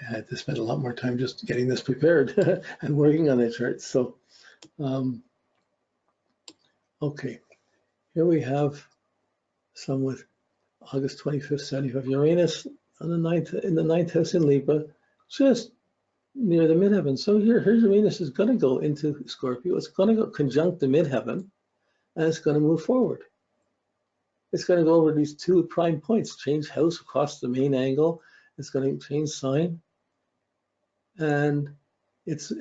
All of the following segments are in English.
I had to spend a lot more time just getting this prepared and working on the chart. So, okay, here we have some with August 25th, 75 Uranus on the in the ninth house in Libra, just near the midheaven. So here's Uranus is going to go into Scorpio. It's going to go conjunct the midheaven, and it's going to move forward. It's going to go over these two prime points, change house across the main angle. It's going to change sign, and it's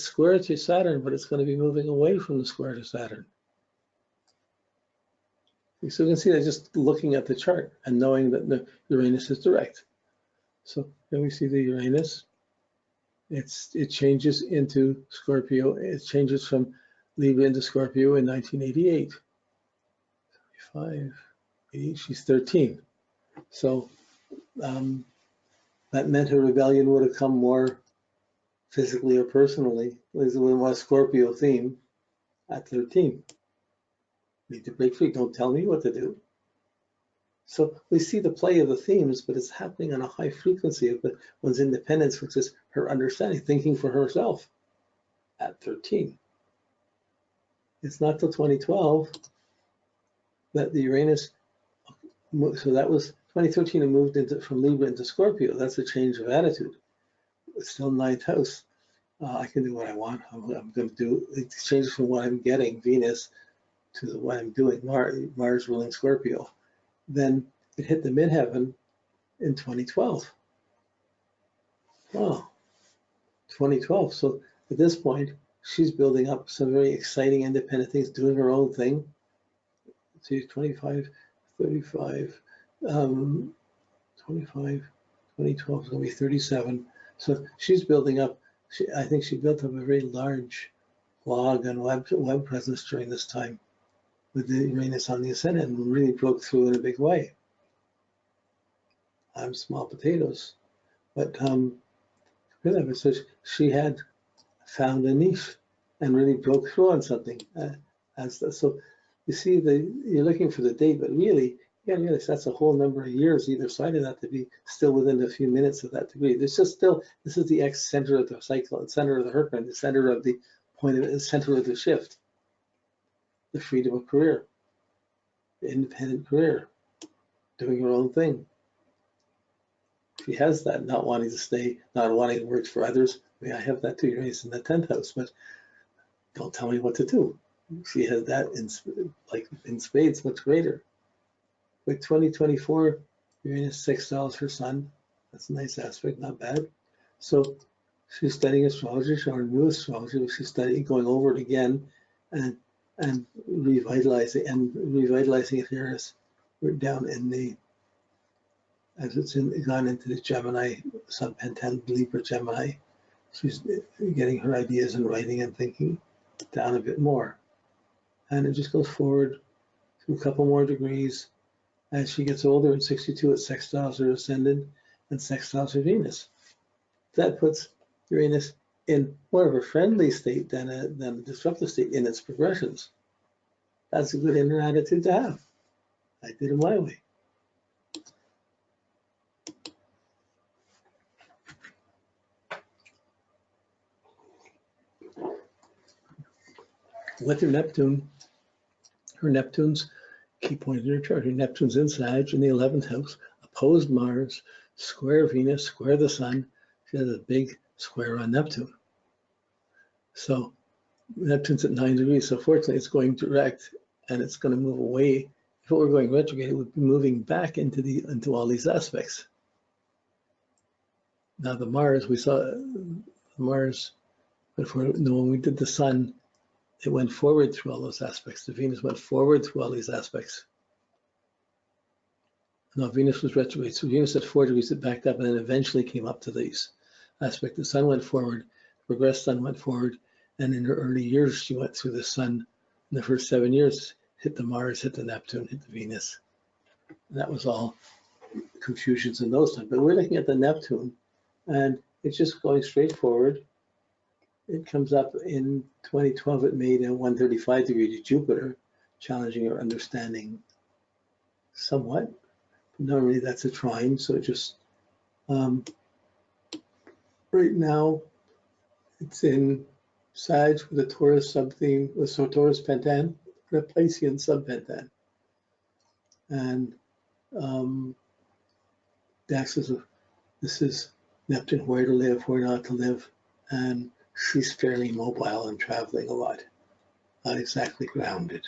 square to Saturn, but it's going to be moving away from the square to Saturn. So you can see that just looking at the chart and knowing that the Uranus is direct. So then we see the Uranus. It changes into Scorpio. It changes from Libra into Scorpio in 1988. 75, she's 13. So that meant her rebellion would have come more physically or personally. It was a Scorpio theme at 13. Need to break free. Don't tell me what to do. So we see the play of the themes, but it's happening on a high frequency of one's independence, which is her understanding, thinking for herself at 13. It's not till 2012 that the Uranus, so that was 2013, it moved from Libra into Scorpio. That's a change of attitude. It's still ninth house. I can do what I want. I'm going to do, it changes from what I'm getting, Venus, to what I'm doing, Mars ruling Scorpio. Then it hit the midheaven in 2012. Wow, 2012. So at this point, she's building up some very exciting independent things, doing her own thing. See, 25, 35, 25, 2012 is going to be 37. So she's building up. I think she built up a very large blog and web presence during this time with the Uranus on the ascendant, and really broke through in a big way. I'm small potatoes, but so she had found a niche and really broke through on something. So you see, you're looking for the date, but really, you gotta realize that's a whole number of years either side of that to be still within a few minutes of that degree. There's just still, this is the X center of the cycle, the center of the Herculean, the center of the point of the center of the shift. The freedom of career, the independent career, doing your own thing. She has that, not wanting to stay, not wanting to work for others. I mean, I have that too. Uranus in the 10th house, but don't tell me what to do. She has that in spades, much greater. With 2024, Uranus sextiles her sun. That's a nice aspect, not bad. So she's studying astrology, showing new astrology. She's studying, going over it again, and revitalizing it here as we're down in the, as it's gone into the Gemini, Sun Pentagon, Libra Gemini. She's getting her ideas and writing and thinking down a bit more. And it just goes forward to a couple more degrees. As she gets older, in 62, it sextiles her ascendant and sextiles her Venus. That puts Uranus in more of a friendly state than a disruptive state in its progressions. That's a good inner attitude to have. I did it my way. With her Neptune, her Neptune's key point in her chart. Her Neptune's in Sag in the 11th house, opposed Mars, square Venus, square the Sun. She has a big square on Neptune. So Neptune's at 9 degrees. So fortunately, it's going direct, and it's going to move away. If it were going retrograde, it would be moving back into all these aspects. Now the Mars, we saw Mars, when we did the Sun, it went forward through all those aspects. The Venus went forward through all these aspects. No, Venus was retrograde. So Venus at 4 degrees, it backed up and then eventually came up to these aspects. The Sun went forward, the progressed Sun went forward, and in her early years, she went through the Sun. In the first 7 years, hit the Mars, hit the Neptune, hit the Venus. And that was all confusions in those times. But we're looking at the Neptune, and it's just going straight forward. It comes up in 2012, it made a 135 degree to Jupiter, challenging your understanding somewhat. Normally that's a trine, so it just right now it's in Sag with a Taurus subtheme, with a Taurus pentan, and a Piscean subpentan. And the axis of this is Neptune, where to live, where not to live. And she's fairly mobile and traveling a lot, not exactly grounded,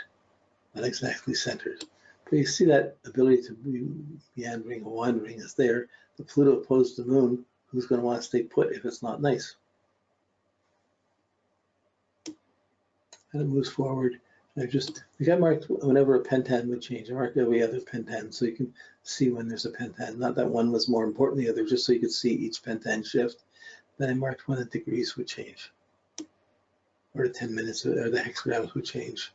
not exactly centered. But you see that ability to be meandering or wandering is there. The Pluto opposed the moon, who's going to want to stay put if it's not nice. And it moves forward. We got marked whenever a pentan would change. I marked every other pentan so you can see when there's a pentan. Not that one was more important than the other, just so you could see each pentan shift. Then I marked when the degrees would change, or the 10 minutes, or the hexagrams would change.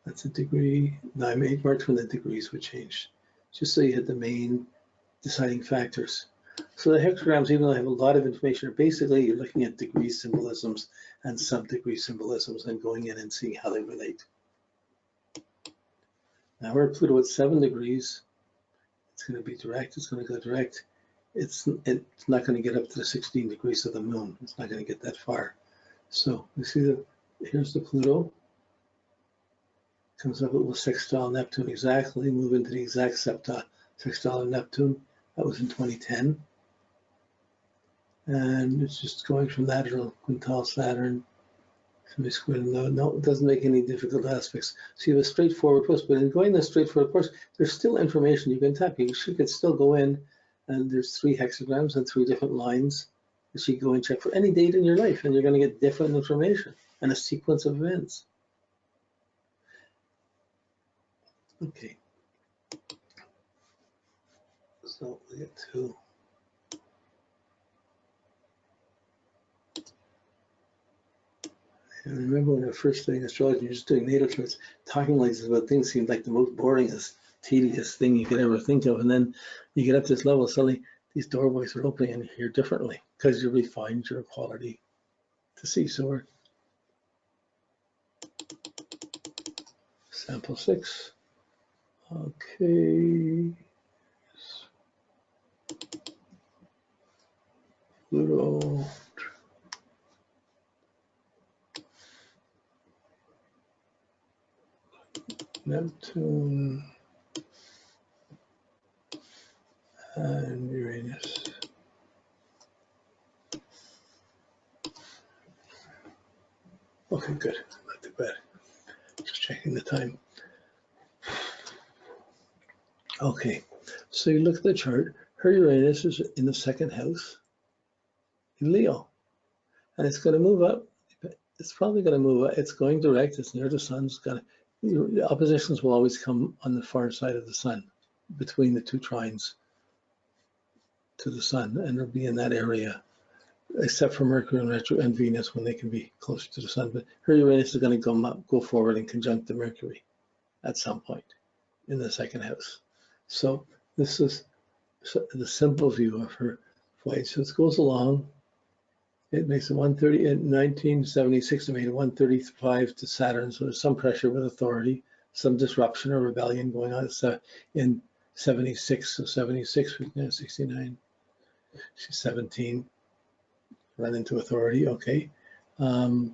That's a degree. No, I marked when the degrees would change, just so you had the main deciding factors. So the hexagrams, even though they have a lot of information, are basically you're looking at degree symbolisms and sub-degree symbolisms and going in and seeing how they relate. Now we're at Pluto at 7 degrees. It's going to be direct. It's going to go direct. It's not going to get up to the 16 degrees of the moon. It's not going to get that far. So we see that here's the Pluto. Comes up with sextile Neptune exactly, move into the exact sextile of Neptune. That was in 2010. And it's just going from that to quintile Saturn. No, it doesn't make any difficult aspects. So you have a straightforward course, but in going this straightforward course, there's still information you can tap. She could still go in, and there's 3 hexagrams and 3 different lines that you go and check for any date in your life, and you're going to get different information and a sequence of events. Okay. So we get to and remember when I was first studying astrology, you're just doing natal charts, talking like this about things seemed like the most boringest, tedious thing you could ever think of. And then you get up to this level, suddenly these doorways are opening and you hear differently because you refined your quality to see. So we're sample 6. Okay. Pluto. Neptune and Uranus. Okay, good. Not too bad. Just checking the time. Okay, so you look at the chart. Her Uranus is in the 2nd house in Leo, and it's going to move up. It's probably going to move up. It's going direct. It's near the sun. The oppositions will always come on the far side of the sun, between the 2 trines to the sun, and it'll be in that area, except for Mercury and retro and Venus when they can be closer to the sun. But her Uranus is going to go forward and conjunct the Mercury at some point in the 2nd house. So this is the simple view of her flight. So it goes along. It makes it 130 in 1976. It made it 135 to Saturn. So there's some pressure with authority, some disruption or rebellion going on. So in 76, so 76, 69. She's 17. Run into authority. Okay. It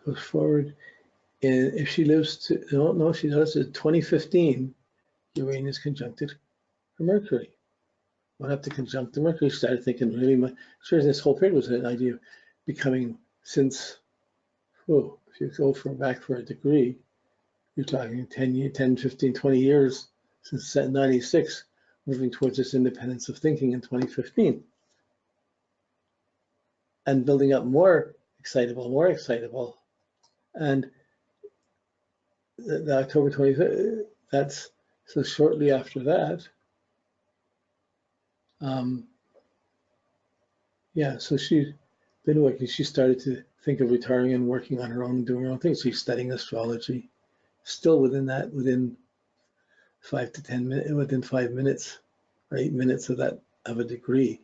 goes forward. And if she lives to, no, she does it. 2015, Uranus conjuncted her Mercury. What have to conjunct the Mercury? She started thinking really much. Sure, this whole period was an idea of becoming, since, if you go back for a degree, you're talking 10, 15, 20 years since 96, moving towards this independence of thinking in 2015. And building up more excitable. And the October 25th, that's, so shortly after that, yeah, so she's been working. She started to think of retiring and working on her own and doing her own things. She's studying astrology, still within 5 to 10 minutes, within 5 minutes or 8 minutes of a degree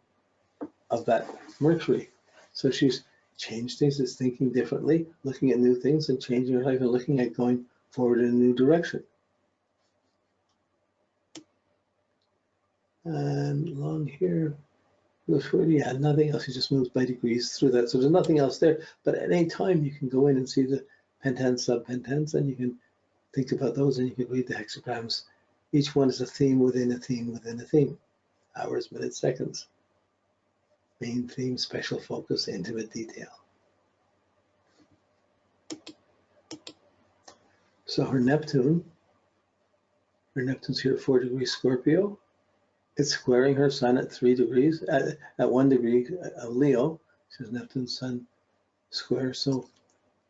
of that Mercury. So she's changed things, is thinking differently, looking at new things and changing her life and looking at going forward in a new direction. And along here, goes forward. Yeah, nothing else. He just moves by degrees through that. So there's nothing else there. But at any time, you can go in and see the pentens, subpentens, and you can think about those, and you can read the hexagrams. Each one is a theme within a theme within a theme. Hours, minutes, seconds. Main theme, special focus, intimate detail. So her Neptune's here at 4 degrees Scorpio. It's squaring her sun at 3 degrees, at 1 degree of Leo. She has Neptune sun square. So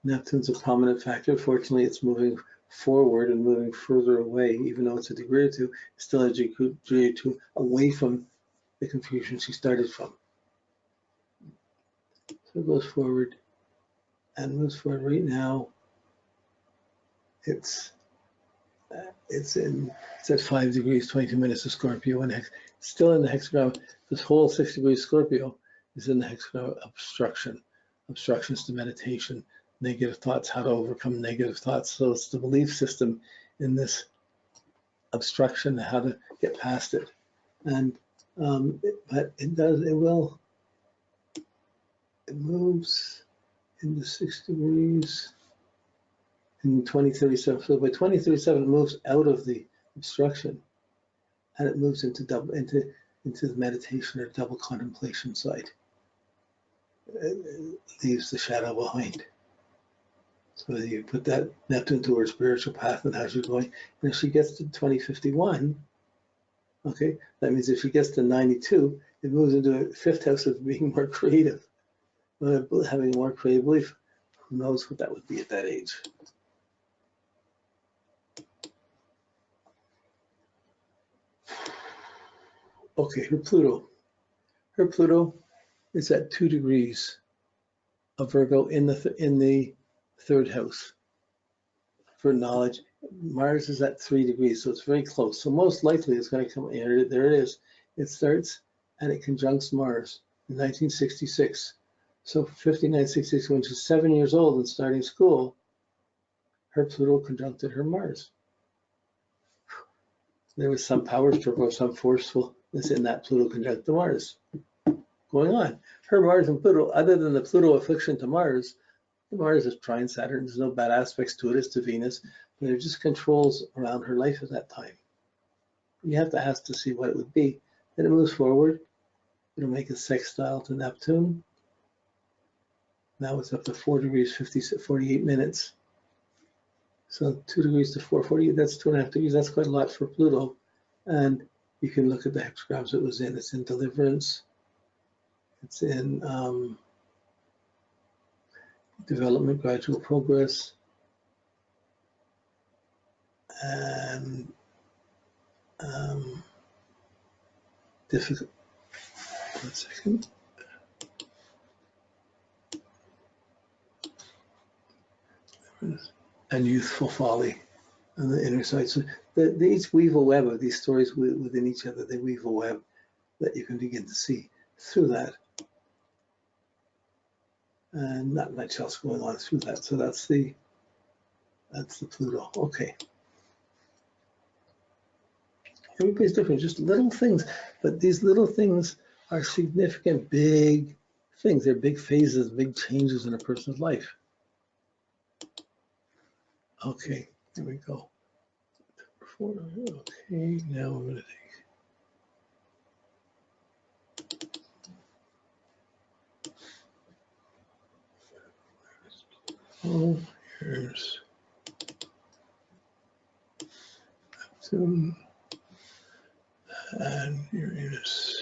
Neptune's a prominent factor. Fortunately, it's moving forward and moving further away, even though it's a degree or two, it's still a degree or two away from the confusion she started from. So it goes forward and moves forward. Right now, it's at 5 degrees, 22 minutes of Scorpio, and still in the hexagram. This whole 6 degrees Scorpio is in the hexagram obstruction. Obstructions to meditation, negative thoughts, how to overcome negative thoughts. So it's the belief system in this obstruction, how to get past it. And but it moves into 6 degrees in 2037. So by 2037, it moves out of the obstruction, and it moves into the meditation or double contemplation side. It leaves the shadow behind. So you put that Neptune to her spiritual path and how she's going. And if she gets to 2051, okay, that means if she gets to 92, it moves into a 5th house of being more creative, having a more creative belief. Who knows what that would be at that age? Okay, her Pluto. Her Pluto is at 2 degrees of Virgo in the 3rd house for knowledge. Mars is at 3 degrees, so it's very close. So most likely it's going to come here. There it is. It starts and it conjuncts Mars in 1966. So 5966, when she's 7 years old and starting school, her Pluto conjuncted her Mars. There was some power stroke or some forcefulness in that Pluto conjunct to Mars going on. Her Mars and Pluto, other than the Pluto affliction to Mars, the Mars is trine Saturn. There's no bad aspects to it. It's to Venus. But they're just controls around her life at that time. You have to ask to see what it would be. Then it moves forward. It'll make a sextile to Neptune. Now it's up to 4 degrees, 48 minutes. So 2 degrees to 440, that's 2.5 degrees. That's quite a lot for Pluto. And you can look at the hexagrams it was in. It's in Deliverance. It's in Development, Gradual Progress. And difficult. 1 second. And Youthful Folly on the inner side. So they each weave a web of these stories within each other. They weave a web that you can begin to see through that. And not much else going on through that. So that's the Pluto. Okay. Everybody's different, just little things, but these little things are significant, big things. They're big phases, big changes in a person's life. Okay, here we go. Okay, now we're going to take. Oh, here's Neptune and Uranus.